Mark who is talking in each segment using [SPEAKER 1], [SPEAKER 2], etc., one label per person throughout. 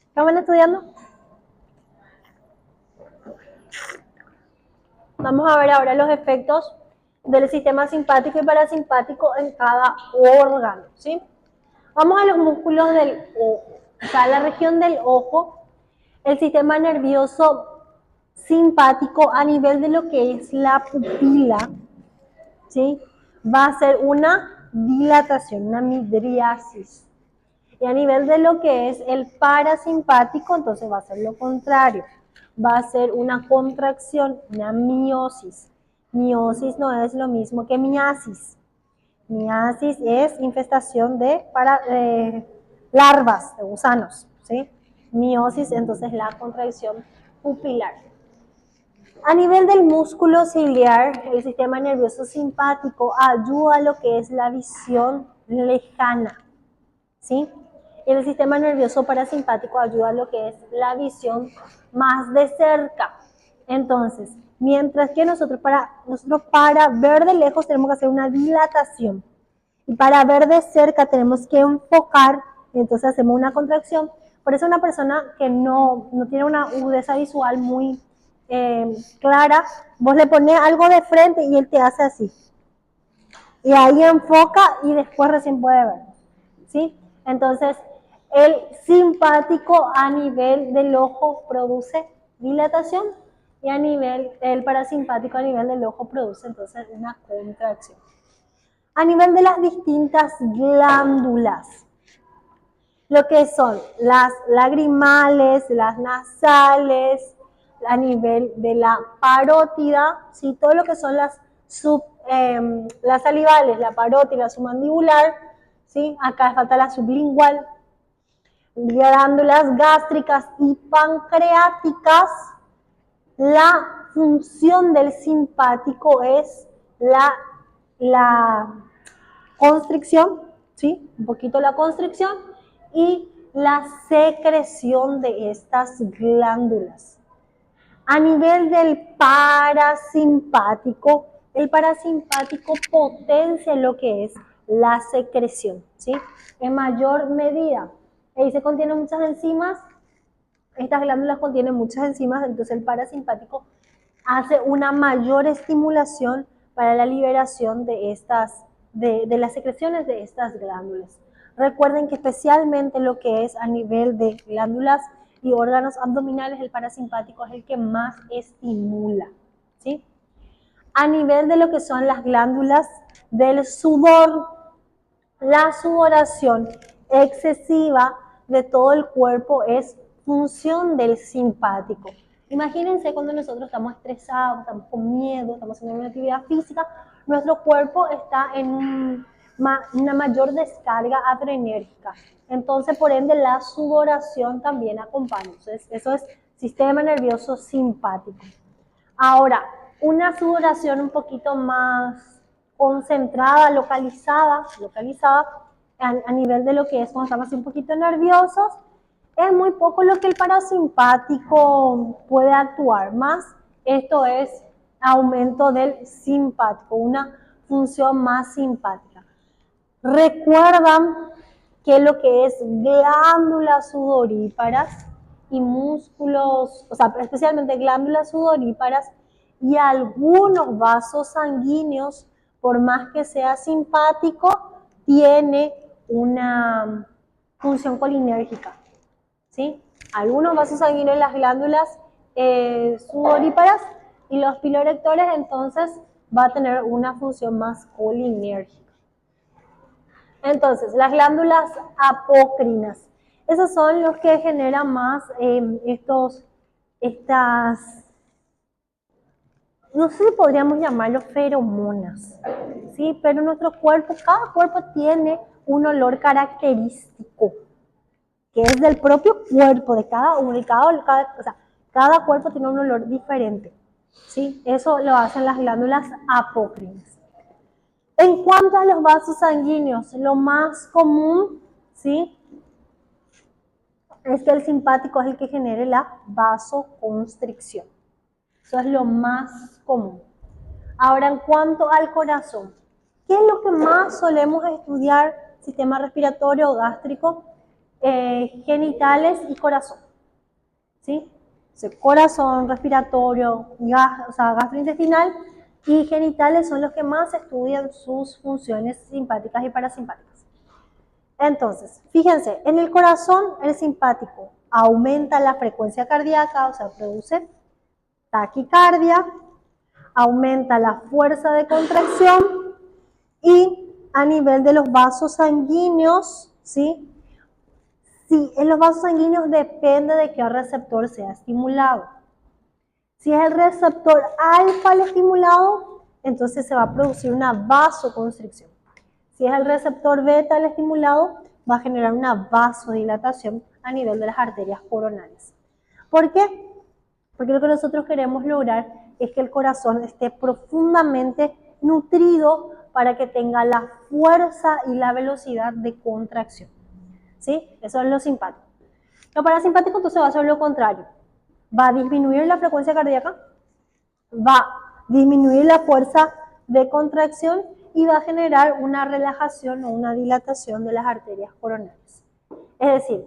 [SPEAKER 1] ¿Estaban estudiando? Vamos a ver ahora los efectos del sistema simpático y parasimpático en cada órgano, ¿sí? Vamos a los músculos del ojo, o sea, la región del ojo, el sistema nervioso simpático a nivel de lo que es la pupila, ¿sí? Va a ser una dilatación, una midriasis. Y a nivel de lo que es el parasimpático, entonces va a ser lo contrario. Va a ser una contracción, una miosis. Miosis no es lo mismo que miasis. Miasis es infestación de larvas, de gusanos, ¿sí? Miosis, entonces la contracción pupilar. A nivel del músculo ciliar, el sistema nervioso simpático ayuda a lo que es la visión lejana, ¿sí? Y el sistema nervioso parasimpático ayuda a lo que es la visión más de cerca. Entonces, mientras que nosotros para ver de lejos tenemos que hacer una dilatación. Y para ver de cerca tenemos que enfocar, entonces hacemos una contracción. Por eso una persona que no tiene una agudeza visual muy clara, vos le pones algo de frente y él te hace así. Y ahí enfoca y después recién puede ver, ¿sí? Entonces, el simpático a nivel del ojo produce dilatación y el parasimpático a nivel del ojo produce entonces una contracción. A nivel de las distintas glándulas, lo que son las lagrimales, las nasales, a nivel de la parótida, ¿sí? Todo lo que son las salivales, la parótida, la submandibular, ¿sí? Acá falta la sublingual, glándulas gástricas y pancreáticas. La función del simpático es la constricción, ¿sí? Un poquito la constricción y la secreción de estas glándulas. A nivel del parasimpático, el parasimpático potencia lo que es la secreción, ¿sí? En mayor medida. Ahí se contienen muchas enzimas, estas glándulas contienen muchas enzimas, entonces el parasimpático hace una mayor estimulación para la liberación de las secreciones de estas glándulas. Recuerden que especialmente lo que es a nivel de glándulas y órganos abdominales, el parasimpático es el que más estimula, ¿sí? A nivel de lo que son las glándulas del sudor, la sudoración excesiva de todo el cuerpo es función del simpático. Imagínense cuando nosotros estamos estresados, estamos con miedo, estamos haciendo una actividad física, nuestro cuerpo está en una mayor descarga adrenérgica. Entonces, por ende, la sudoración también acompaña. Entonces, eso es sistema nervioso simpático. Ahora, una sudoración un poquito más concentrada, localizada a nivel de lo que es cuando estamos un poquito nerviosos, es muy poco lo que el parasimpático puede actuar, más esto es aumento del simpático, una función más simpática. Recuerdan que lo que es glándulas sudoríparas y músculos, o sea, especialmente glándulas sudoríparas y algunos vasos sanguíneos, por más que sea simpático, tiene una función colinérgica, ¿sí? Algunos vasos sanguíneos en las glándulas sudoríparas y los pilorectores, entonces va a tener una función más colinérgica. Entonces, las glándulas apócrinas, esos son los que generan más no sé si podríamos llamarlos feromonas, ¿sí? Pero nuestro cuerpo, cada cuerpo tiene un olor característico, que es del propio cuerpo, de cada uno, o sea, cada cuerpo tiene un olor diferente, ¿sí? Eso lo hacen las glándulas apócrinas. En cuanto a los vasos sanguíneos, lo más común, ¿sí?, es que el simpático es el que genere la vasoconstricción. Eso es lo más común. Ahora, en cuanto al corazón, ¿qué es lo que más solemos estudiar sistema respiratorio, gástrico, genitales y corazón. ¿Sí? O sea, corazón, respiratorio, o sea, gastrointestinal y genitales son los que más estudian sus funciones simpáticas y parasimpáticas. Entonces, fíjense, en el corazón el simpático aumenta la frecuencia cardíaca, o sea, produce taquicardia, aumenta la fuerza de contracción y a nivel de los vasos sanguíneos, ¿sí? Sí, en los vasos sanguíneos depende de qué receptor sea estimulado. Si es el receptor alfa el estimulado, entonces se va a producir una vasoconstricción. Si es el receptor beta el estimulado, va a generar una vasodilatación a nivel de las arterias coronarias. ¿Por qué? Porque lo que nosotros queremos lograr es que el corazón esté profundamente nutrido para que tenga la fuerza y la velocidad de contracción. ¿Sí? Eso es lo simpático. Lo parasimpático entonces va a ser lo contrario. Va a disminuir la frecuencia cardíaca, va a disminuir la fuerza de contracción y va a generar una relajación o una dilatación de las arterias coronarias. Es decir,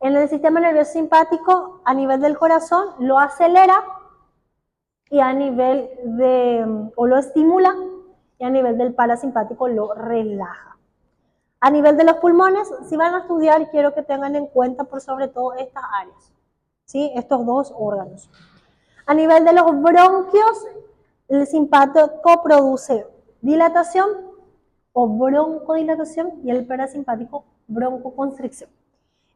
[SPEAKER 1] en el sistema nervioso simpático, a nivel del corazón, lo acelera y a nivel o lo estimula y a nivel del parasimpático lo relaja. A nivel de los pulmones, si van a estudiar, quiero que tengan en cuenta por sobre todo estas áreas, ¿sí? Estos dos órganos. A nivel de los bronquios, el simpático produce dilatación o broncodilatación y el parasimpático broncoconstricción.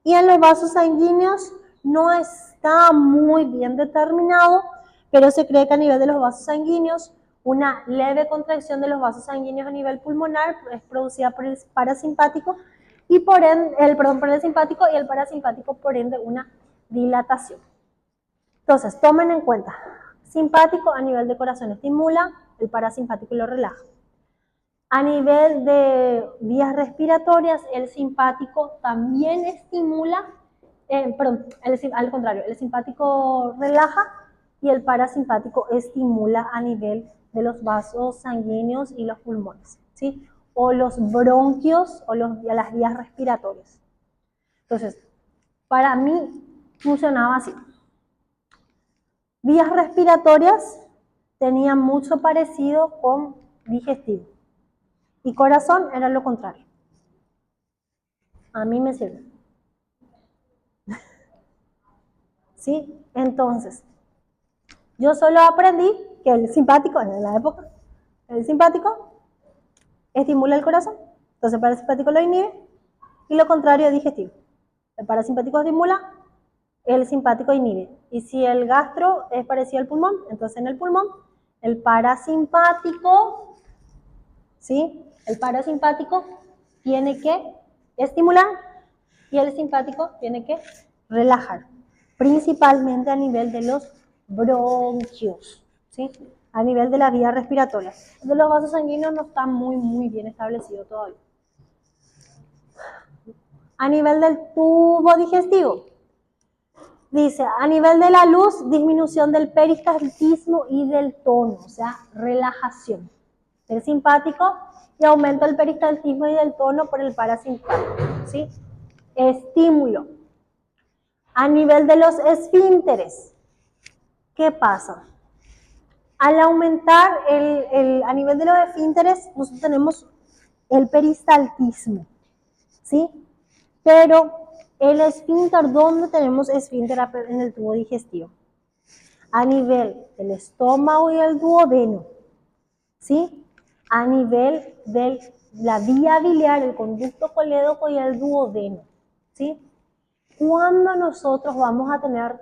[SPEAKER 1] Y en los vasos sanguíneos no está muy bien determinado, pero se cree que a nivel de los vasos sanguíneos una leve contracción de los vasos sanguíneos a nivel pulmonar es producida por el parasimpático y por ende, por el simpático y el parasimpático por ende una dilatación. Entonces, tomen en cuenta, simpático a nivel de corazón estimula, el parasimpático lo relaja. A nivel de vías respiratorias, el simpático también estimula, al contrario, el simpático relaja y el parasimpático estimula a nivel de los vasos sanguíneos y los pulmones, ¿sí? O los bronquios o las vías respiratorias. Entonces, para mí funcionaba así. Vías respiratorias tenían mucho parecido con digestivo. Y corazón era lo contrario. A mí me sirve. ¿Sí? Entonces, yo solo aprendí que el simpático, en la época, el simpático estimula el corazón. Entonces el parasimpático lo inhibe y lo contrario es digestivo. El parasimpático estimula, el simpático inhibe. Y si el gastro es parecido al pulmón, entonces en el pulmón, el parasimpático, ¿sí? El parasimpático tiene que estimular y el simpático tiene que relajar, principalmente a nivel de los bronquios, ¿sí? A nivel de la vía respiratoria. De los vasos sanguíneos no está muy bien establecido todavía. A nivel del tubo digestivo, dice, a nivel de la luz, disminución del peristaltismo y del tono, o sea, relajación del simpático y aumento del peristaltismo y del tono por el parasimpático, ¿sí? Estímulo. A nivel de los esfínteres, ¿qué pasa? Al aumentar a nivel de los esfínteres, nosotros tenemos el peristaltismo, ¿sí? Pero el esfínter, ¿dónde tenemos esfínter en el tubo digestivo? A nivel del estómago y el duodeno, ¿sí? A nivel de la vía biliar, el conducto colédoco y el duodeno, ¿sí? ¿Cuándo nosotros vamos a tener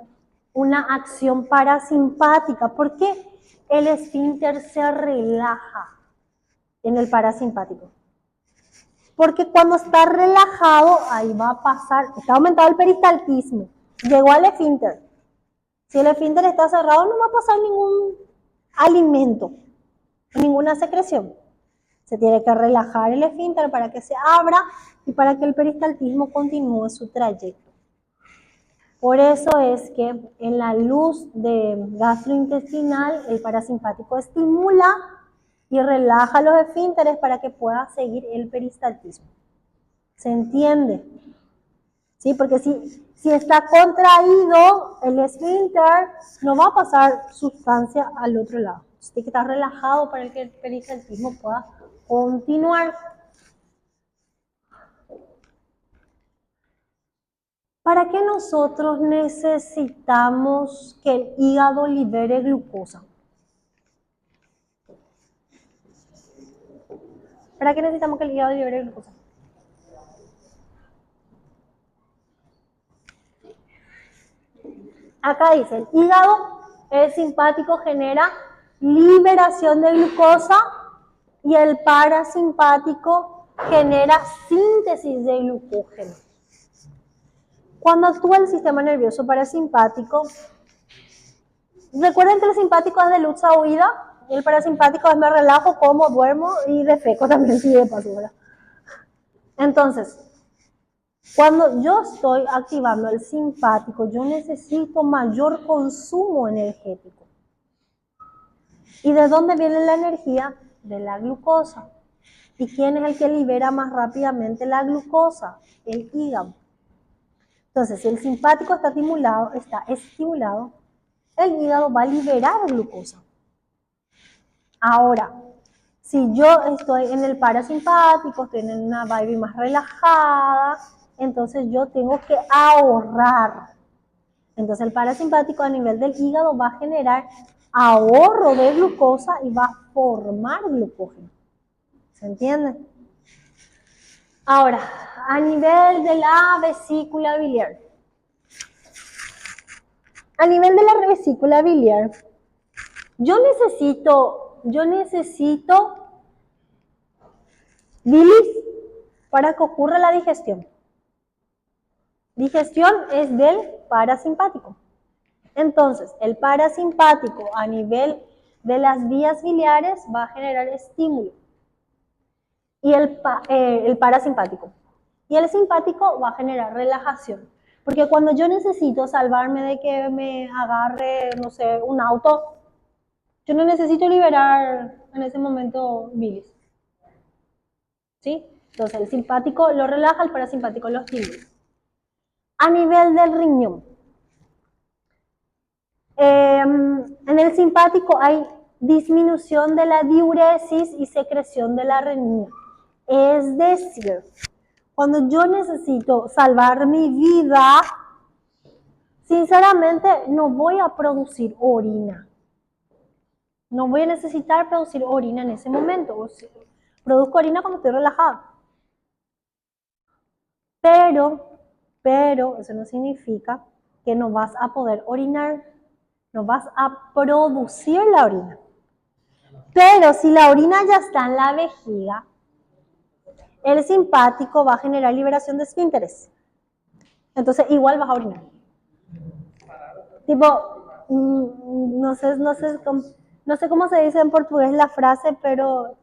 [SPEAKER 1] una acción parasimpática? ¿Por qué el esfínter se relaja en el parasimpático? Porque cuando está relajado, ahí va a pasar, está aumentado el peristaltismo, llegó al esfínter. Si el esfínter está cerrado, no va a pasar ningún alimento, ninguna secreción. Se tiene que relajar el esfínter para que se abra y para que el peristaltismo continúe su trayecto. Por eso es que en la luz gastrointestinal el parasimpático estimula y relaja los esfínteres para que pueda seguir el peristaltismo. ¿Se entiende? ¿Sí? Porque si está contraído el esfínter, no va a pasar sustancia al otro lado. Tiene que estar relajado para que el peristaltismo pueda continuar. ¿Para qué nosotros necesitamos que el hígado libere glucosa? ¿Para qué necesitamos que el hígado libere glucosa? Acá dice, el hígado, el simpático genera liberación de glucosa y el parasimpático genera síntesis de glucógeno. Cuando actúa el sistema nervioso parasimpático, recuerden que el simpático es de lucha huida, y el parasimpático es me relajo, como, duermo y defeco también, si de paso, ¿verdad? Entonces, cuando yo estoy activando el simpático, yo necesito mayor consumo energético. ¿Y de dónde viene la energía? De la glucosa. ¿Y quién es el que libera más rápidamente la glucosa? El hígado. Entonces, si el simpático está estimulado, el hígado va a liberar glucosa. Ahora, si yo estoy en el parasimpático, estoy en una vibe más relajada, entonces yo tengo que ahorrar. Entonces el parasimpático a nivel del hígado va a generar ahorro de glucosa y va a formar glucógeno. ¿Se entiende? Ahora, a nivel de la vesícula biliar. A nivel de la vesícula biliar, yo necesito bilis para que ocurra la digestión. Digestión es del parasimpático. Entonces, el parasimpático a nivel de las vías biliares va a generar estímulo. Y el parasimpático. Y el simpático va a generar relajación. Porque cuando yo necesito salvarme de que me agarre, no sé, un auto, yo no necesito liberar en ese momento bilis. ¿Sí? Entonces el simpático lo relaja, el parasimpático lo estimula. A nivel del riñón. En el simpático hay disminución de la diuresis y secreción de la renina. Es decir, cuando yo necesito salvar mi vida, sinceramente no voy a producir orina. No voy a necesitar producir orina en ese momento. O sea, produzco orina cuando estoy relajada. Pero eso no significa que no vas a poder orinar. No vas a producir la orina. Pero si la orina ya está en la vejiga, el simpático va a generar liberación de esfínteres. Entonces igual vas a orinar. Tipo, no sé cómo se dice en portugués la frase, pero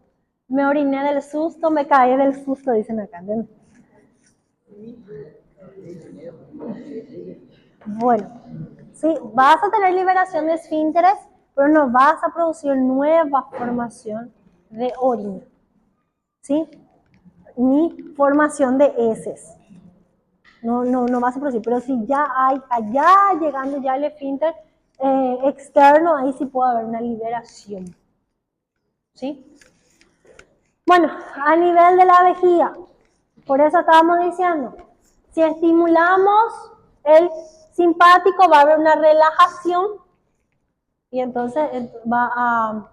[SPEAKER 1] me oriné del susto, me caí del susto, dicen acá. ¿Entiendes? Bueno, sí, vas a tener liberación de esfínteres, pero no vas a producir nueva formación de orina, ¿sí? Ni formación de heces. No vas a producir, pero si ya hay, allá llegando ya el esfínter externo, ahí sí puede haber una liberación, ¿sí? Bueno, a nivel de la vejiga, por eso estábamos diciendo, si estimulamos el simpático va a haber una relajación y entonces va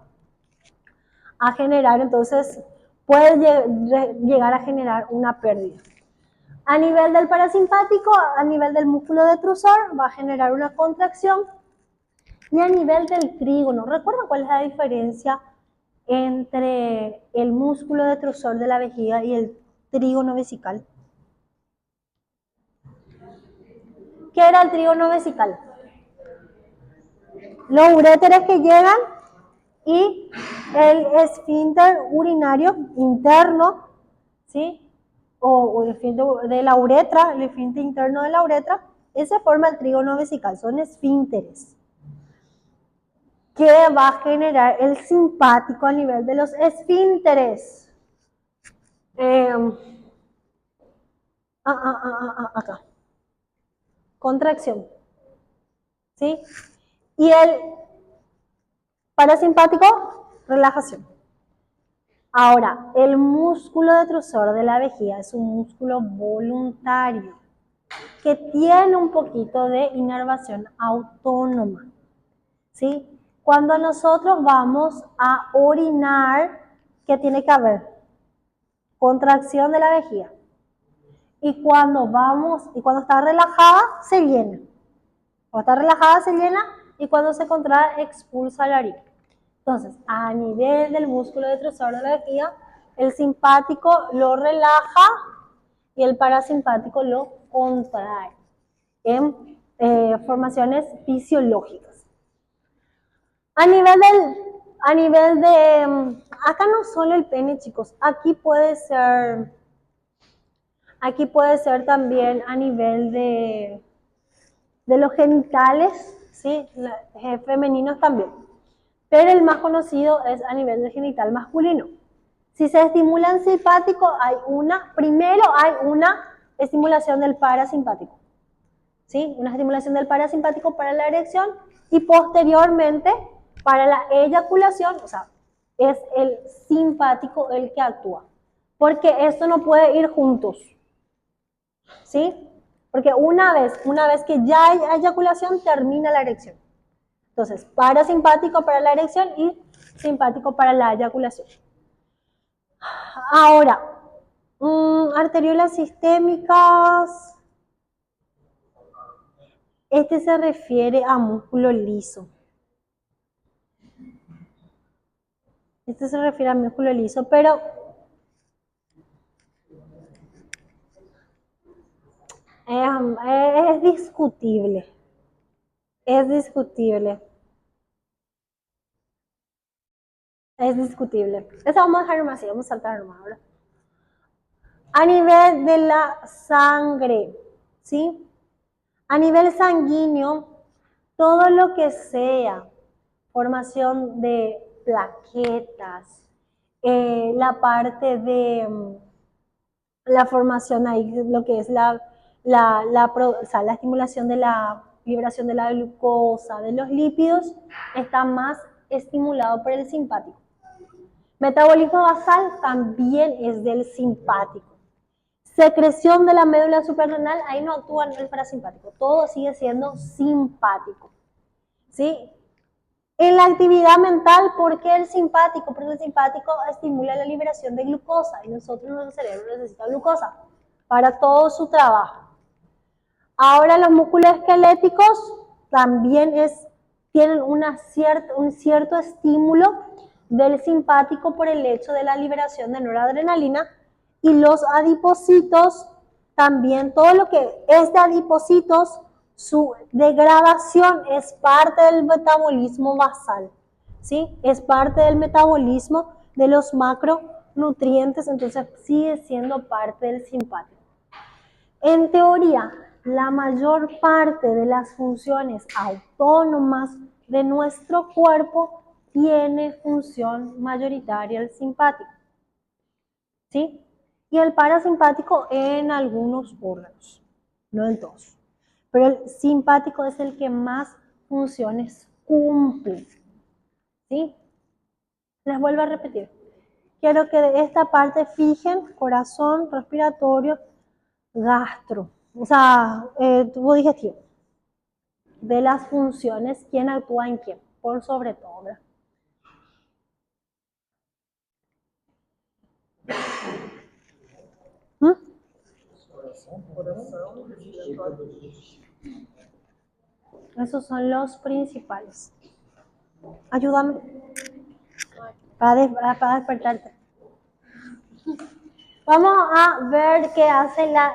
[SPEAKER 1] a generar, entonces puede llegar a generar una pérdida. A nivel del parasimpático, a nivel del músculo detrusor, va a generar una contracción. Y a nivel del trígono, ¿recuerdan cuál es la diferencia entre el músculo detrusor de la vejiga y el trígono vesical? ¿Qué era el trígono vesical? Los uréteres que llegan y el esfínter urinario interno, ¿sí? O el esfínter de la uretra, el esfínter interno de la uretra, ese forma el trígono vesical, son esfínteres. ¿Qué va a generar el simpático a nivel de los esfínteres? Acá. Contracción. ¿Sí? Y el parasimpático, relajación. Ahora, el músculo detrusor de la vejiga es un músculo voluntario que tiene un poquito de inervación autónoma. ¿Sí? Cuando nosotros vamos a orinar, ¿qué tiene que haber? Contracción de la vejiga. Y cuando está relajada, se llena. Cuando está relajada, se llena. Y cuando se contrae, expulsa la orina. Entonces, a nivel del músculo detrusor de la vejiga, el simpático lo relaja y el parasimpático lo contrae en formaciones fisiológicas. A nivel de, acá no solo el pene, chicos, aquí puede ser también a nivel de los genitales, ¿sí? Femeninos también. Pero el más conocido es a nivel del genital masculino. Si se estimula el simpático, primero hay una estimulación del parasimpático. ¿Sí? Una estimulación del parasimpático para la erección y posteriormente para la eyaculación, o sea, es el simpático el que actúa. Porque esto no puede ir juntos. ¿Sí? Porque una vez que ya hay eyaculación, termina la erección. Entonces, parasimpático para la erección y simpático para la eyaculación. Ahora, arteriolas sistémicas. Este se refiere a músculo liso. Pero es discutible. Es discutible. Eso vamos a dejar nomás así, vamos a saltar nomás ahora. A nivel de la sangre, ¿sí? A nivel sanguíneo, todo lo que sea formación de plaquetas, la parte de la formación ahí, lo que es la estimulación de la liberación de la glucosa, de los lípidos, está más estimulado por el simpático. Metabolismo basal también es del simpático. Secreción de la médula suprarrenal, ahí no actúa el parasimpático, todo sigue siendo simpático. ¿Sí? En la actividad mental, ¿por qué el simpático? Porque el simpático estimula la liberación de glucosa y nuestro cerebro necesita glucosa para todo su trabajo. Ahora los músculos esqueléticos también tienen un cierto estímulo del simpático por el hecho de la liberación de noradrenalina, y los adipocitos también, todo lo que es de adipocitos, su degradación es parte del metabolismo basal, ¿sí? Es parte del metabolismo de los macronutrientes, entonces sigue siendo parte del simpático. En teoría, la mayor parte de las funciones autónomas de nuestro cuerpo tiene función mayoritaria el simpático, ¿sí? Y el parasimpático en algunos órganos, no en todos. Pero el simpático es el que más funciones cumple, ¿sí? Les vuelvo a repetir. Quiero que de esta parte fijen corazón, respiratorio, gastro, o sea, tubo digestivo. De las funciones, quién actúa en quién, por sobre todo, ¿verdad? Esos son los principales. Ayúdame para despertarte. Vamos a ver qué hace la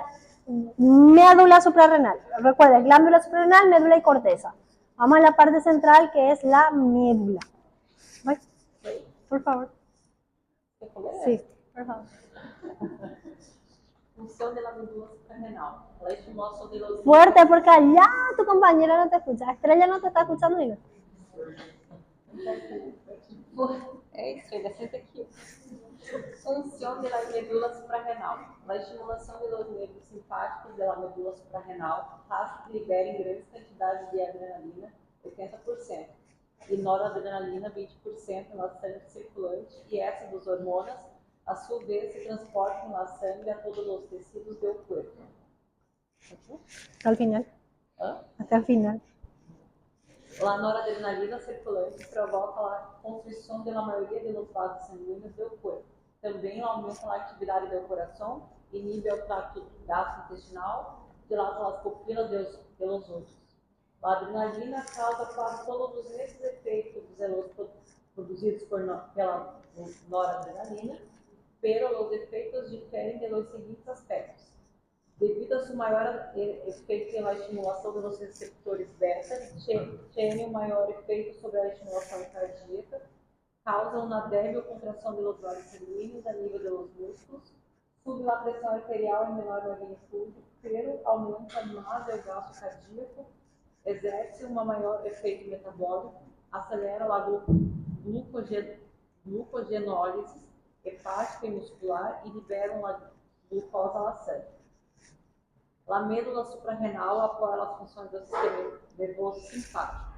[SPEAKER 1] médula suprarrenal. Recuerda, glándula suprarrenal, médula y corteza. Vamos a la parte central, que es la médula. ¿Ves? Por favor. Sí, por favor.
[SPEAKER 2] Función de la médula suprarrenal. La estimulación de los...
[SPEAKER 1] Fuerte, porque allá tu compañera no te escucha. Estrella no te está escuchando, digo.
[SPEAKER 2] Estrella, siente aqui. Función de la medula suprarrenal. La estimulación de los nervios simpáticos de la medula suprarrenal hace que liberem grandes cantidades de adrenalina, 80%, e noradrenalina, 20% na sangue circulante, e essa dos hormonas, a sua vez, se transportam na sangue a todos os tecidos do corpo.
[SPEAKER 1] Hasta el final. Hasta el final.
[SPEAKER 2] La noradrenalina circulante provoca a constrição da maioria dos vasos sanguíneos do corpo. Também aumenta a atividade do coração, inibe o trato gastrointestinal, dilata as pupilas dos outros. A adrenalina causa quase todos esses efeitos produzidos pela noradrenalina, pero os efeitos diferem pelos seguintes aspectos. Devido a seu maior efeito na estimulação dos receptores beta, tem um maior efeito sobre a estimulação cardíaca, causa uma débil contração dos vasos sanguíneos a nível dos músculos, sube a pressão arterial em menor magnitude, pero aumenta mais o gasto cardíaco, exerce um maior efeito metabólico, acelera a glucogenólise hepática e muscular e libera uma glucosa ao sangue. A medula suprarrenal apoia as funções do sistema nervoso simpático.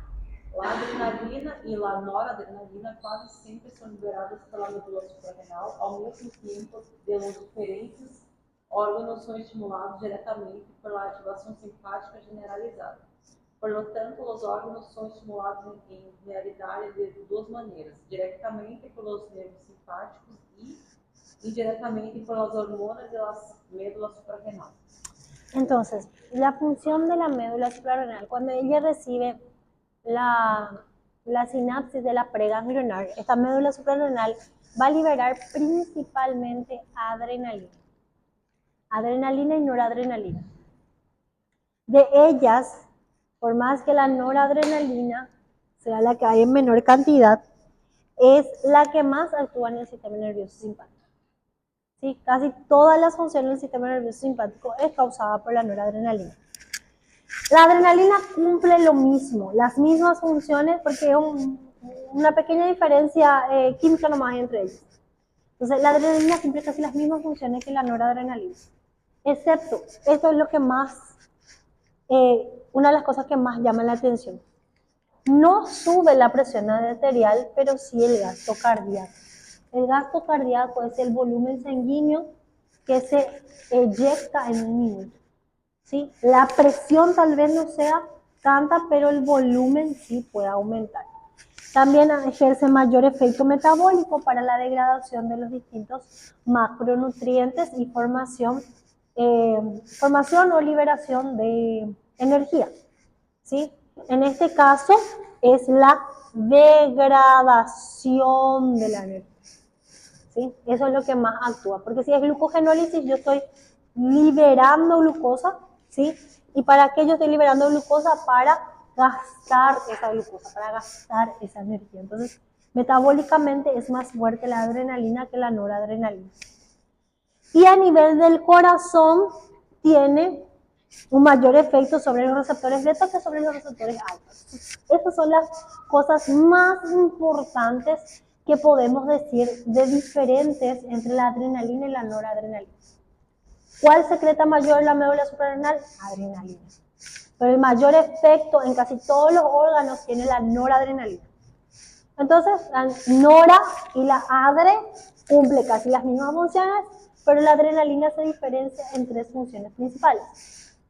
[SPEAKER 2] A adrenalina e a noradrenalina quase sempre são liberadas pela medula suprarrenal, ao mesmo tempo que os diferentes órgãos são estimulados diretamente pela ativação simpática generalizada. Por lo tanto, os órgãos são estimulados em realidade de duas maneiras, diretamente pelos nervos simpáticos e indirectamente pelas hormonas de la médula suprarrenal.
[SPEAKER 1] Entonces, la función de la médula suprarrenal, cuando ella recibe la sinapsis de la preganglionar, esta médula suprarrenal va a liberar principalmente adrenalina y noradrenalina. De ellas, por más que la noradrenalina sea la que hay en menor cantidad, es la que más actúa en el sistema nervioso simpático. ¿Sí? Casi todas las funciones del sistema nervioso simpático es causada por la noradrenalina. La adrenalina cumple lo mismo, las mismas funciones, porque es una pequeña diferencia química nomás entre ellos. Entonces, la adrenalina cumple casi las mismas funciones que la noradrenalina, excepto, esto es lo que más, una de las cosas que más llama la atención. No sube la presión arterial, pero sí el gasto cardíaco. El gasto cardíaco es el volumen sanguíneo que se eyecta en un minuto. ¿Sí? La presión tal vez no sea tanta, pero el volumen sí puede aumentar. También ejerce mayor efecto metabólico para la degradación de los distintos macronutrientes y formación o liberación de energía. ¿Sí? En este caso es la degradación de la energía. ¿Sí? Eso es lo que más actúa, porque si es glucogenólisis yo estoy liberando glucosa, ¿sí? ¿Y para qué yo estoy liberando glucosa? Para gastar esa glucosa, para gastar esa energía. Entonces, metabólicamente es más fuerte la adrenalina que la noradrenalina. Y a nivel del corazón tiene un mayor efecto sobre los receptores beta que sobre los receptores alfa. Esas son las cosas más importantes que podemos decir de diferentes entre la adrenalina y la noradrenalina. ¿Cuál secreta mayor la médula suprarrenal? Adrenalina. Pero el mayor efecto en casi todos los órganos tiene la noradrenalina. Entonces, la nora y la adre cumplen casi las mismas funciones, pero la adrenalina se diferencia en tres funciones principales.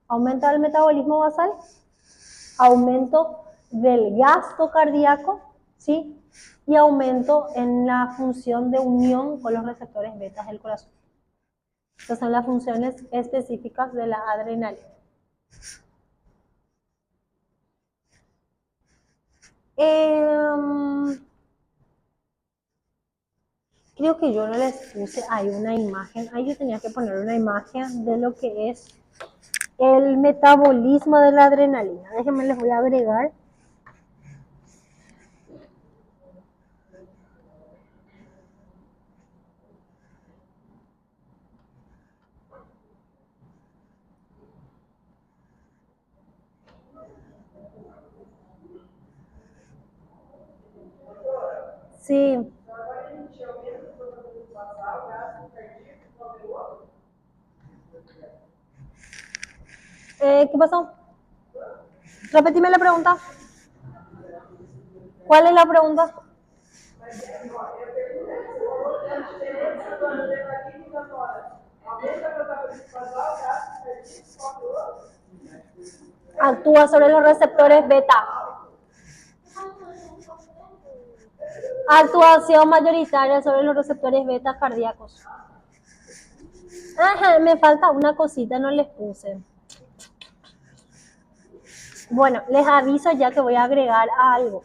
[SPEAKER 1] Aumento del metabolismo basal, aumento del gasto cardíaco, ¿sí? Y aumento en la función de unión con los receptores betas del corazón. Estas son las funciones específicas de la adrenalina. Creo que yo no les puse ahí una imagen. Ahí yo tenía que poner una imagen de lo que es el metabolismo de la adrenalina. Déjenme, les voy a agregar. Sí. ¿Qué pasó? Repetime la pregunta. ¿Cuál es la pregunta? Actúa sobre los receptores beta. Actuación mayoritaria sobre los receptores beta cardíacos. Ajá, me falta una cosita, no les puse. Bueno, les aviso ya que voy a agregar algo.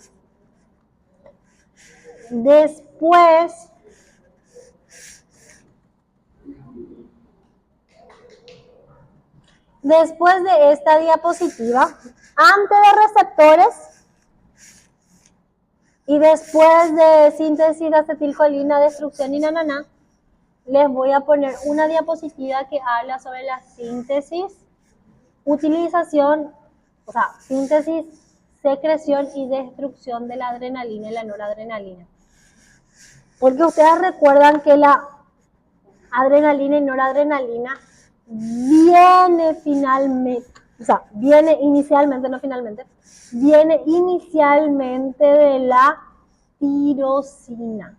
[SPEAKER 1] Después de esta diapositiva, antes de receptores y después de síntesis de acetilcolina, destrucción y nananá, les voy a poner una diapositiva que habla sobre la síntesis, utilización, o sea, síntesis, secreción y destrucción de la adrenalina y la noradrenalina. Porque ustedes recuerdan que la adrenalina y noradrenalina viene finalmente, o sea, viene inicialmente, no finalmente, viene inicialmente de la tirosina.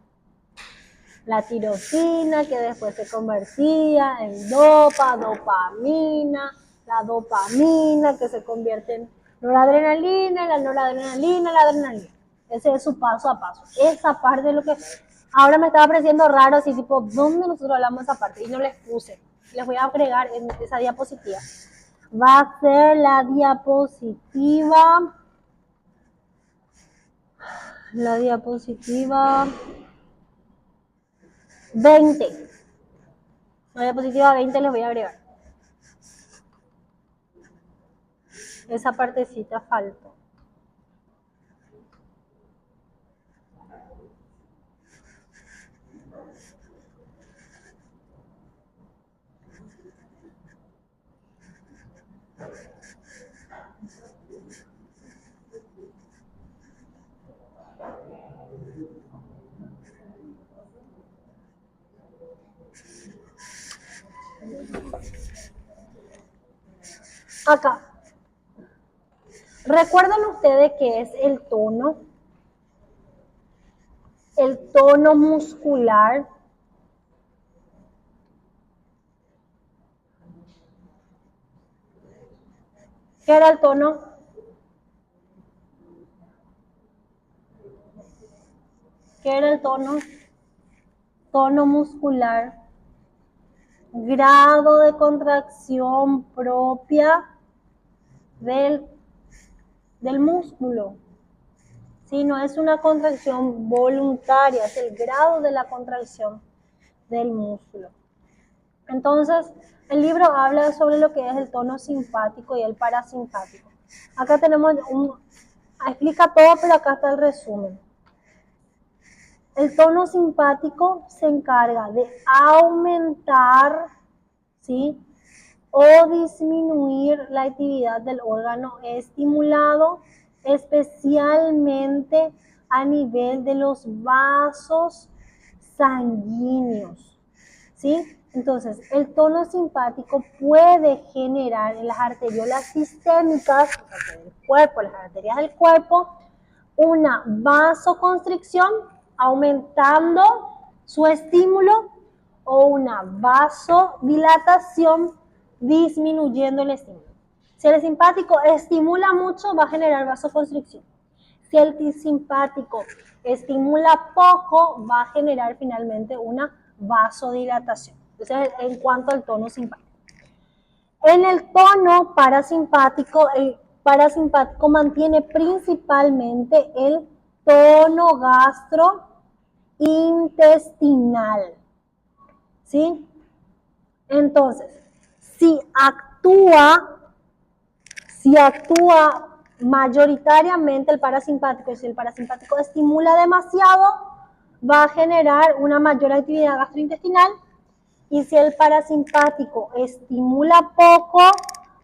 [SPEAKER 1] La tirosina que después se convertía en dopamina, la dopamina que se convierte en noradrenalina, la noradrenalina, la adrenalina. Ese es su paso a paso. Esa parte de lo que ahora me estaba pareciendo raro, así tipo, ¿dónde nosotros hablamos esa parte? Y no les puse. Les voy a agregar en esa diapositiva. Va a ser la diapositiva 20. La diapositiva 20 les voy a agregar. Esa partecita faltó. Acá. ¿Recuerdan ustedes qué es el tono? El tono muscular. ¿Qué era el tono? ¿Qué era el tono? Tono muscular. Grado de contracción propia del músculo. Si no es una contracción voluntaria, es el grado de la contracción del músculo. Entonces, el libro habla sobre lo que es el tono simpático y el parasimpático. Acá tenemos explica todo, pero acá está el resumen. El tono simpático se encarga de aumentar, ¿sí?, o disminuir la actividad del órgano estimulado, especialmente a nivel de los vasos sanguíneos, ¿sí? Entonces, el tono simpático puede generar en las arteriolas sistémicas, o sea, del cuerpo, las arterias del cuerpo, una vasoconstricción, aumentando su estímulo, o una vasodilatación, disminuyendo el estímulo. Si el simpático estimula mucho, va a generar vasoconstricción. Si el simpático estimula poco, va a generar finalmente una vasodilatación. Entonces, en cuanto al tono simpático. En el tono parasimpático, el parasimpático mantiene principalmente el tono gastrointestinal, ¿sí? Entonces, si actúa mayoritariamente el parasimpático, si el parasimpático estimula demasiado, va a generar una mayor actividad gastrointestinal, y si el parasimpático estimula poco,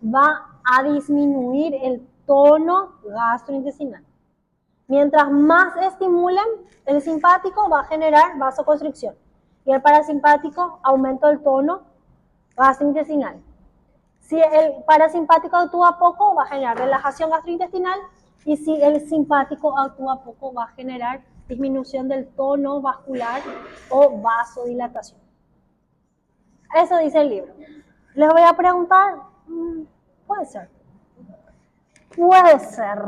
[SPEAKER 1] va a disminuir el tono gastrointestinal. Mientras más estimulen, el simpático va a generar vasoconstricción y el parasimpático aumenta el tono gastrointestinal. Si el parasimpático actúa poco, va a generar relajación gastrointestinal, y si el simpático actúa poco, va a generar disminución del tono vascular o vasodilatación. Eso dice el libro. Les voy a preguntar, puede ser. Puede ser.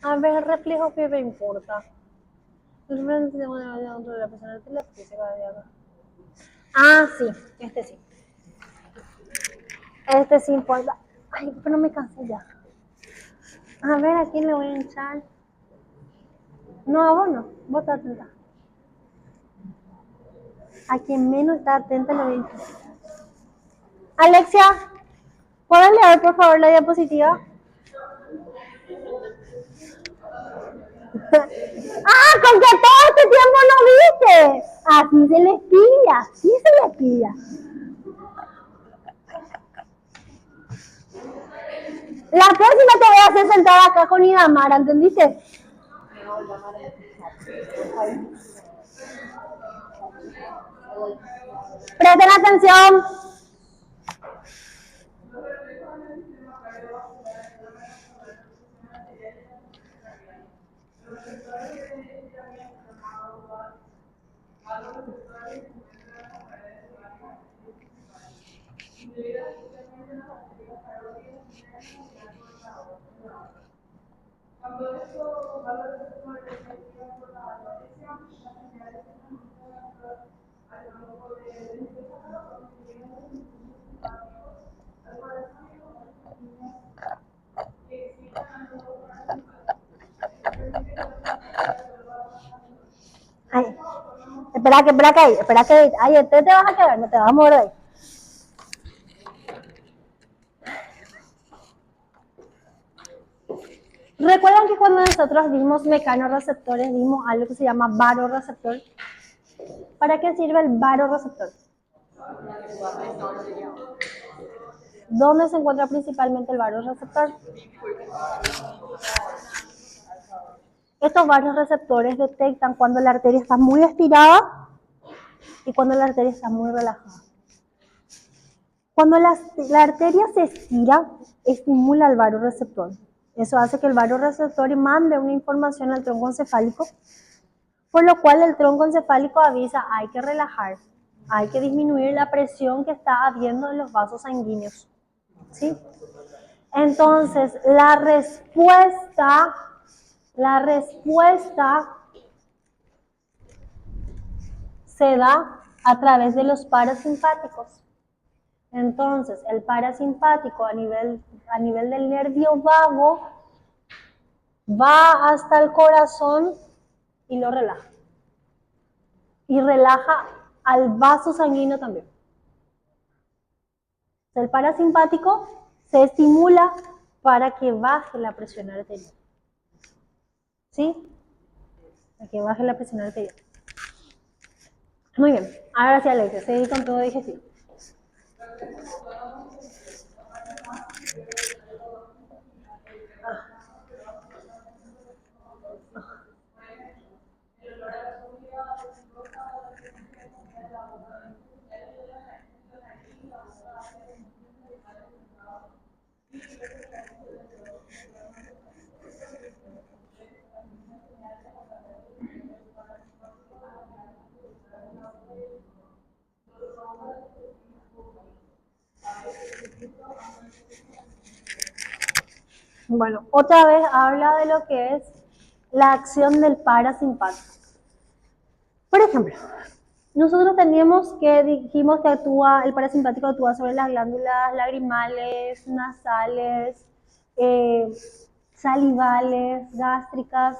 [SPEAKER 1] A ver, reflejo que me importa. Ah, sí, este sí. Este sí importa. Ay, pero me cansé ya. A ver, ¿a quién le voy a echar? No, a vos no. Vos estás atenta. A quien menos está atenta le voy a echar. Alexia, ¿puedes leer por favor la diapositiva? ¡Ah! ¡Con que todo este tiempo no viste! Así se les pilla, así se les pilla. La próxima te voy a hacer sentada acá con Idamara, ¿entendiste? Presten atención. Ay, espera que, ay, te vas a quedar, no te vas a mover de ahí. ¿Recuerdan que cuando nosotros vimos mecanorreceptores, vimos algo que se llama varoreceptor? ¿Para qué sirve el varoreceptor? ¿Dónde se encuentra principalmente el varoreceptor? Estos varoreceptores detectan cuando la arteria está muy estirada y cuando la arteria está muy relajada. Cuando la arteria se estira, estimula el varoreceptor. Eso hace que el varoreceptor mande una información al tronco encefálico, por lo cual el tronco encefálico avisa: hay que relajar, hay que disminuir la presión que está habiendo en los vasos sanguíneos. ¿Sí? Entonces, la respuesta se da a través de los parasimpáticos. Entonces, el parasimpático a nivel del nervio vago va hasta el corazón y lo relaja. Y relaja al vaso sanguíneo también. El parasimpático se estimula para que baje la presión arterial. ¿Sí? Para que baje la presión arterial. Muy bien. Ahora sí, Alexia, seguí con todo digestivo. Bueno, otra vez habla de lo que es la acción del parasimpático. Por ejemplo, nosotros dijimos que el parasimpático actúa sobre las glándulas lagrimales, nasales, salivales, gástricas.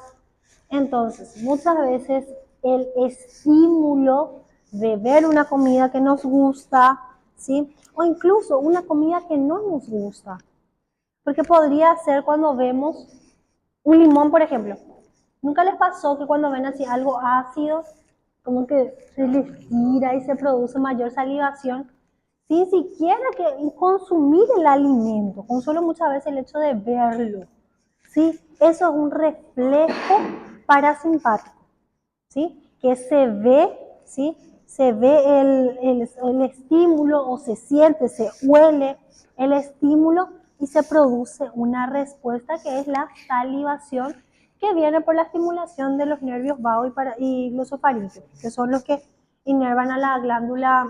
[SPEAKER 1] Entonces, muchas veces el estímulo de ver una comida que nos gusta, ¿sí? O incluso una comida que no nos gusta. Porque podría ser cuando vemos un limón, por ejemplo. ¿Nunca les pasó que cuando ven así algo ácido, como que se les tira y se produce mayor salivación? ¿sí? Siquiera que consumir el alimento, con solo muchas veces el hecho de verlo, ¿sí? Eso es un reflejo parasimpático, ¿sí? Que se ve, ¿sí? Se ve el estímulo o se siente, se huele el estímulo y se produce una respuesta que es la salivación, que viene por la estimulación de los nervios vagos y glosofaringeos, que son los que inervan a la glándula,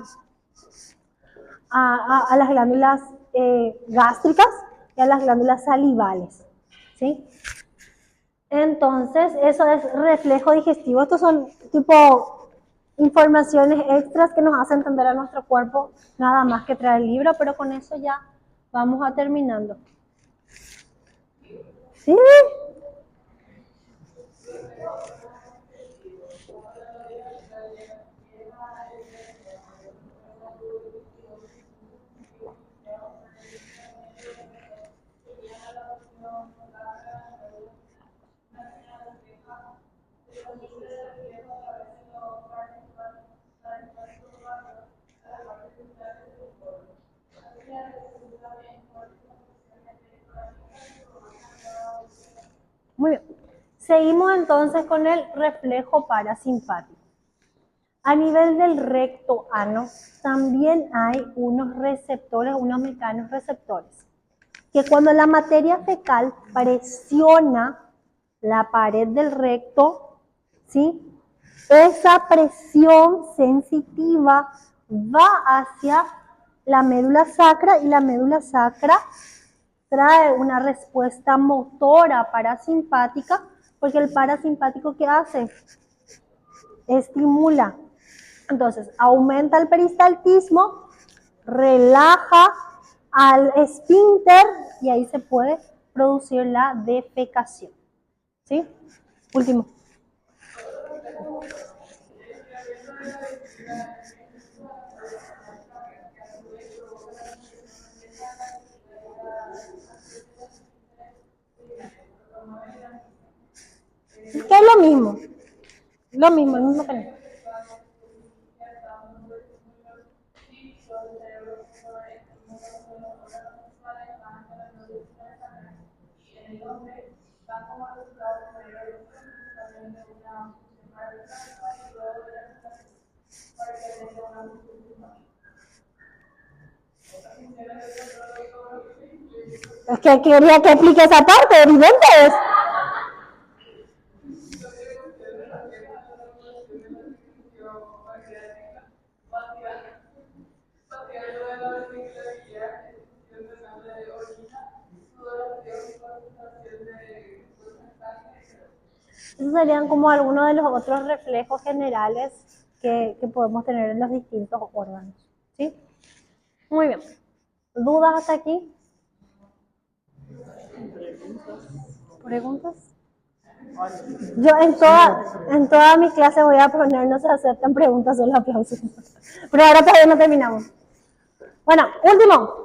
[SPEAKER 1] a las glándulas gástricas y a las glándulas salivales, ¿sí? Entonces, eso es reflejo digestivo. Estos son tipo informaciones extras que nos hacen entender a nuestro cuerpo, nada más que traer el libro, pero con eso ya vamos a terminando. ¿Sí? Muy bien. Seguimos entonces con el reflejo parasimpático. A nivel del recto ano también hay unos receptores, unos mecanorreceptores, que cuando la materia fecal presiona la pared del recto, ¿sí? Esa presión sensitiva va hacia la médula sacra y la médula sacra trae una respuesta motora parasimpática, porque el parasimpático, ¿qué hace? Estimula. Entonces, aumenta el peristaltismo, relaja al esfínter y ahí se puede producir la defecación. ¿Sí? Último. Que es lo mismo. Lo mismo, el mismo mecanismo. Es que quería que explique esa parte, evidente es. Esos serían como algunos de los otros reflejos generales que podemos tener en los distintos órganos. ¿Sí? Muy bien. ¿Dudas hasta aquí? ¿Preguntas? Yo en todas mis clases voy a poner no se aceptan preguntas, solo aplausos. Pero ahora todavía no terminamos. Bueno, último.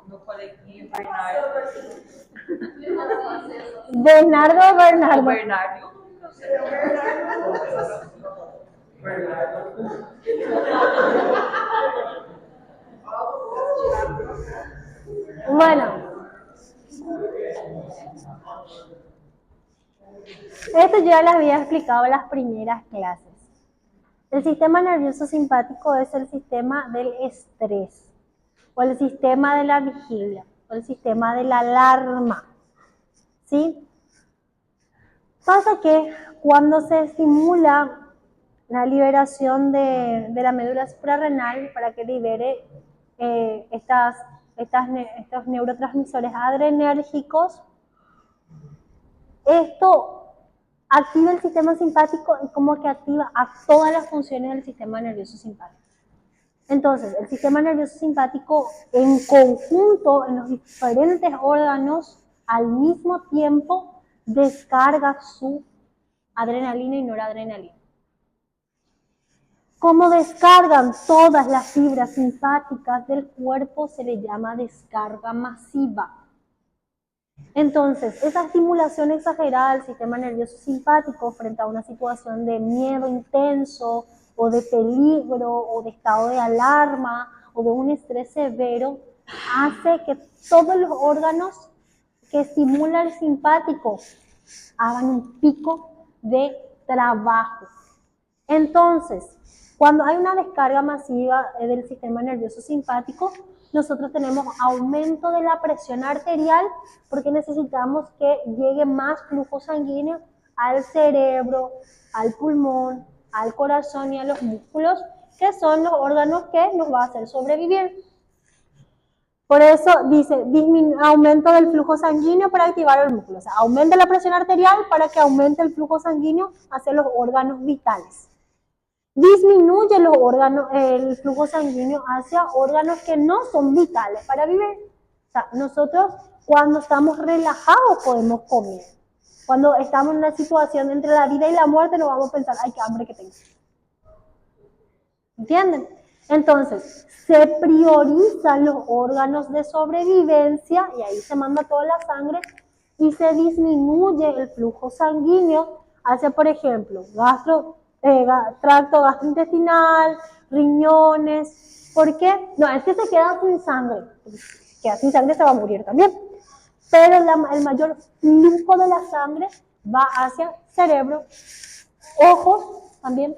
[SPEAKER 2] Meu coleguinha Bernardo.
[SPEAKER 1] Bernardo o Bernardo.
[SPEAKER 2] O Bernardo.
[SPEAKER 1] Bueno, esto yo ya les había explicado en las primeras clases. El sistema nervioso simpático es el sistema del estrés, o el sistema de la vigilia, o el sistema de la alarma. ¿Sí? Pasa que cuando se estimula la liberación de la médula suprarrenal para que libere estos neurotransmisores adrenérgicos, esto activa el sistema simpático y como que activa a todas las funciones del sistema nervioso simpático. Entonces, el sistema nervioso simpático en conjunto, en los diferentes órganos, al mismo tiempo descarga su adrenalina y noradrenalina. Como descargan todas las fibras simpáticas del cuerpo, se le llama descarga masiva. Entonces, esa estimulación exagerada del sistema nervioso simpático frente a una situación de miedo intenso o de peligro o de estado de alarma o de un estrés severo hace que todos los órganos que estimulan el simpático hagan un pico de trabajo. Entonces, cuando hay una descarga masiva del sistema nervioso simpático, nosotros tenemos aumento de la presión arterial porque necesitamos que llegue más flujo sanguíneo al cerebro, al pulmón, al corazón y a los músculos, que son los órganos que nos va a hacer sobrevivir. Por eso dice aumento del flujo sanguíneo para activar el músculo. O sea, aumenta la presión arterial para que aumente el flujo sanguíneo hacia los órganos vitales. Disminuye el flujo sanguíneo hacia órganos que no son vitales para vivir. O sea, nosotros cuando estamos relajados podemos comer. Cuando estamos en una situación entre la vida y la muerte no vamos a pensar, ay, qué hambre que tengo. ¿Entienden? Entonces, se priorizan los órganos de sobrevivencia y ahí se manda toda la sangre y se disminuye el flujo sanguíneo hacia, por ejemplo, tracto gastrointestinal, riñones. ¿Por qué? No, es que se queda sin sangre. Queda sin sangre, se va a morir también. Pero el mayor flujo de la sangre va hacia cerebro, ojos también,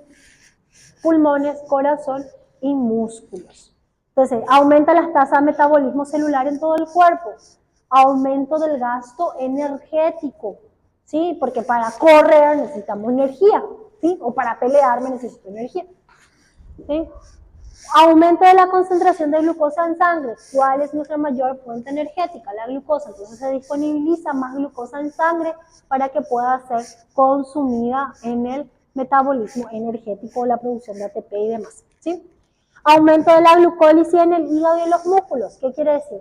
[SPEAKER 1] pulmones, corazón y músculos. Entonces, aumenta las tasas de metabolismo celular en todo el cuerpo, aumento del gasto energético, ¿sí? Porque para correr necesitamos energía, ¿sí? O para pelear necesito energía, ¿sí? Aumento de la concentración de glucosa en sangre. ¿Cuál es nuestra mayor fuente energética? La glucosa. Entonces se disponibiliza más glucosa en sangre para que pueda ser consumida en el metabolismo energético, la producción de ATP y demás, ¿sí? Aumento de la glucólisis en el hígado y en los músculos. ¿Qué quiere decir?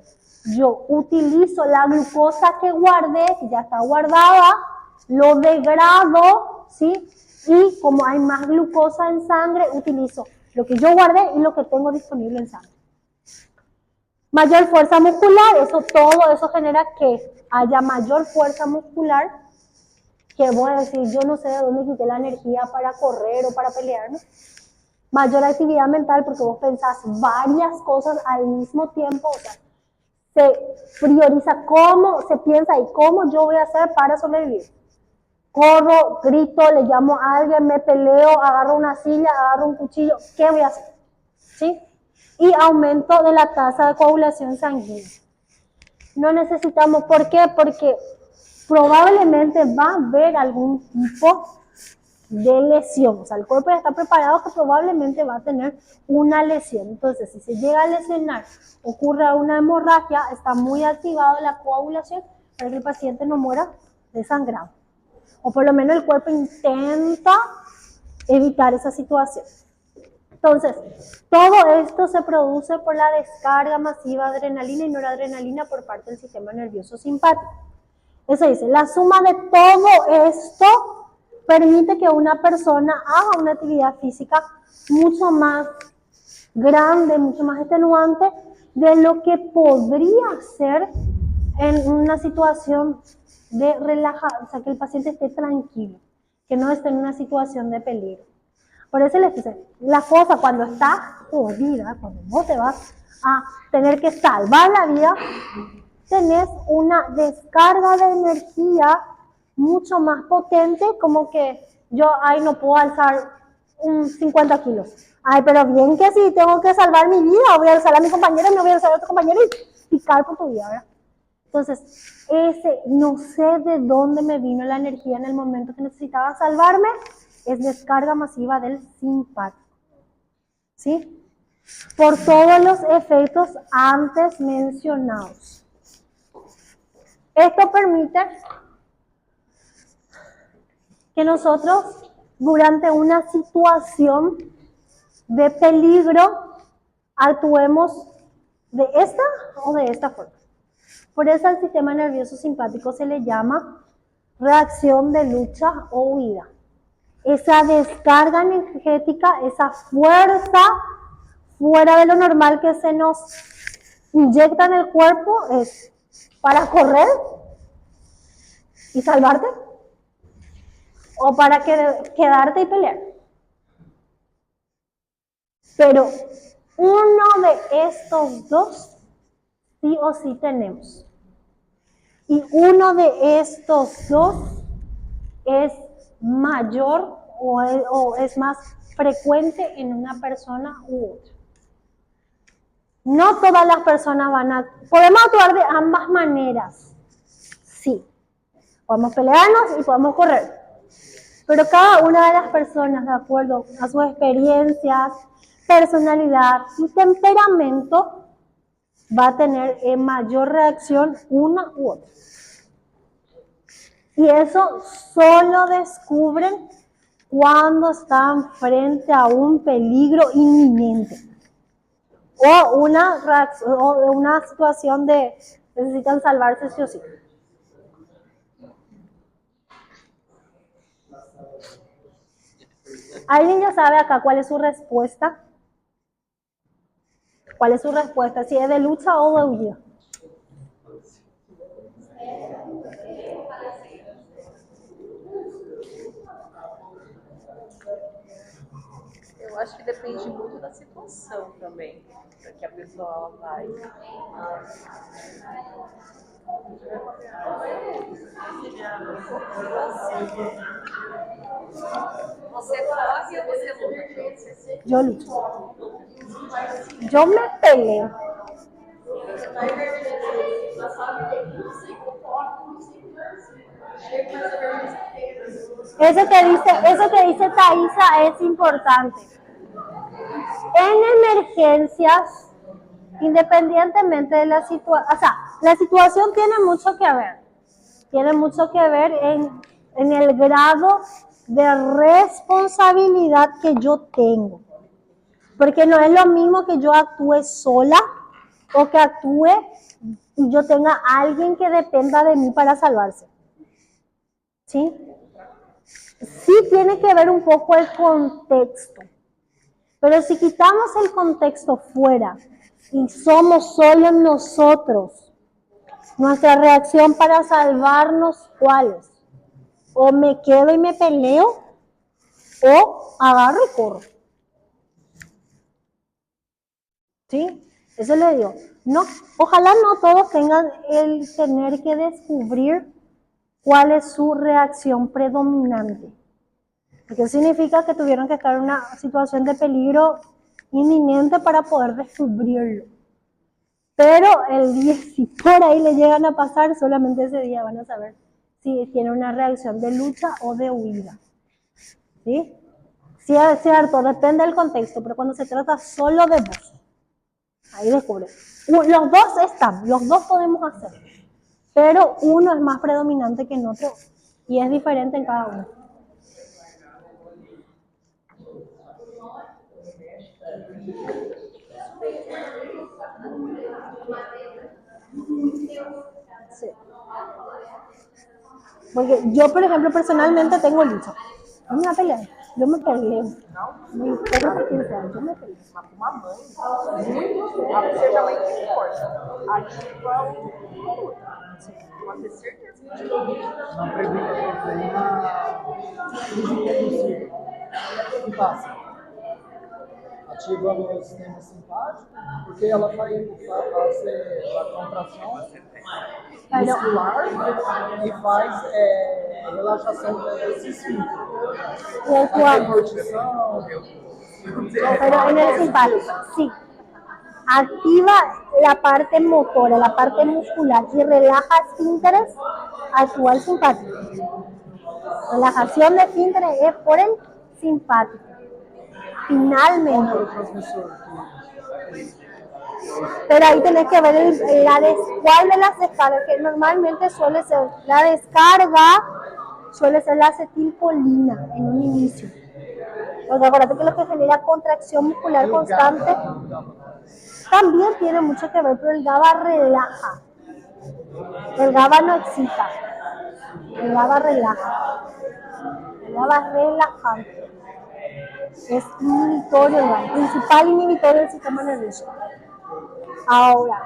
[SPEAKER 1] Yo utilizo la glucosa que guardé, que ya está guardada, lo degrado, ¿sí? Y como hay más glucosa en sangre, utilizo lo que yo guardé y lo que tengo disponible en sangre. Mayor fuerza muscular, todo eso genera que haya mayor fuerza muscular, que voy a decir, yo no sé de dónde quité la energía para correr o para pelearme. Mayor actividad mental, porque vos pensás varias cosas al mismo tiempo, o sea, se prioriza cómo se piensa y cómo yo voy a hacer para sobrevivir. Corro, grito, le llamo a alguien, me peleo, agarro una silla, agarro un cuchillo, ¿qué voy a hacer? ¿Sí? Y aumento de la tasa de coagulación sanguínea. No necesitamos, ¿por qué? Porque probablemente va a haber algún tipo de lesión. O sea, el cuerpo ya está preparado que probablemente va a tener una lesión. Entonces, si se llega a lesionar, ocurre una hemorragia, está muy activada la coagulación para que el paciente no muera desangrado. O por lo menos el cuerpo intenta evitar esa situación. Entonces, todo esto se produce por la descarga masiva de adrenalina y noradrenalina por parte del sistema nervioso simpático. Eso dice, la suma de todo esto permite que una persona haga una actividad física mucho más grande, mucho más extenuante de lo que podría ser en una situación de relajación, o sea, que el paciente esté tranquilo, que no esté en una situación de peligro. Por eso les dice, la cosa cuando está jodida, cuando vos te vas a tener que salvar la vida, tenés una descarga de energía mucho más potente, como que yo, ay, no puedo alzar 50 kilos. Ay, pero bien que sí, tengo que salvar mi vida, voy a alzar a mi compañero, me voy a alzar a otro compañero y picar por tu vida, ¿verdad? Entonces, no sé de dónde me vino la energía en el momento que necesitaba salvarme, es descarga masiva del simpático, ¿sí? Por todos los efectos antes mencionados. Esto permite que nosotros, durante una situación de peligro, actuemos de esta o de esta forma. Por eso al sistema nervioso simpático se le llama reacción de lucha o huida. Esa descarga energética, esa fuerza fuera de lo normal que se nos inyecta en el cuerpo es para correr y salvarte o para quedarte y pelear. Pero uno de estos dos sí o sí tenemos. Y uno de estos dos es mayor o es más frecuente en una persona u otra. No todas las personas podemos actuar de ambas maneras, sí. Podemos pelearnos y podemos correr. Pero cada una de las personas, de acuerdo a sus experiencias, personalidad y temperamento, va a tener mayor reacción una u otra. Y eso solo descubren cuando están frente a un peligro inminente. O una situación de necesitan salvarse sí o sí. ¿Alguien ya sabe acá cuál es su respuesta? ¿Cuál es su respuesta? Si es de lucha o de huida.
[SPEAKER 2] Eu acho que depende muito da situação também, para que a pessoa vai. Você corre ou você luta?
[SPEAKER 1] Yo lucho. Yo me peleo. Eso que dice Thaisa es importante. En emergencias, independientemente de la situación, o sea, la situación tiene mucho que ver. Tiene mucho que ver en el grado de responsabilidad que yo tengo. Porque no es lo mismo que yo actúe sola o que actúe y yo tenga a alguien que dependa de mí para salvarse. ¿Sí? Sí tiene que ver un poco el contexto. Pero si quitamos el contexto fuera y somos solo nosotros, nuestra reacción para salvarnos, ¿cuál es? O me quedo y me peleo, o agarro y corro. ¿Sí? Eso le digo. No, ojalá no todos tengan el tener que descubrir cuál es su reacción predominante. Porque significa que tuvieron que estar en una situación de peligro inminente para poder descubrirlo. Pero el día, si por ahí le llegan a pasar, solamente ese día van a saber si tiene una reacción de lucha o de huida. ¿Sí? Sí, es cierto, depende del contexto, pero cuando se trata solo de vos, ahí descubres. Los dos están, los dos podemos hacer, pero uno es más predominante que el otro y es diferente en cada uno. Sí. Porque yo, por ejemplo, personalmente tengo lucha. No me voy a pelear. Yo me peleo. No importa quién sea, yo me peleo.
[SPEAKER 2] Mas com uma mãe, muito, seja mãe que for, ativa o luta. Pode ter certeza que ativa o luta.
[SPEAKER 3] Uma pergunta o que passa? Ativa o sistema simpático, porque ela faz a contração muscular e faz relaxação desse esfíncter. A amortização.
[SPEAKER 1] Pero en el simpático, sí. Activa la parte motora, la parte muscular y relaja esfínteres, actúa el simpático. Relajación de esfínteres es por el simpático. Finalmente. Pero ahí tenés que ver cuál de las descargas, que normalmente suele ser la descarga, suele ser la acetilcolina en un inicio. Porque acuérdate que lo que genera contracción muscular constante también tiene mucho que ver, pero el GABA relaja. El GABA no excita, el GABA relaja, el GABA es relajante. Es inhibitorio, el principal inhibitorio del sistema nervioso. Ahora,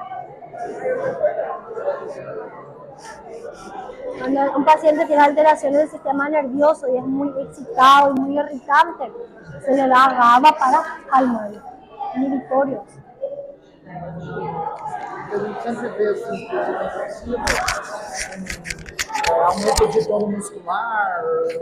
[SPEAKER 1] cuando un paciente tiene alteraciones del sistema nervioso y es muy excitado y muy irritante, se le da GABA para calmarlo, inhibitorios.
[SPEAKER 3] A gente sempre vê assim, por exemplo, aumento de tono muscular,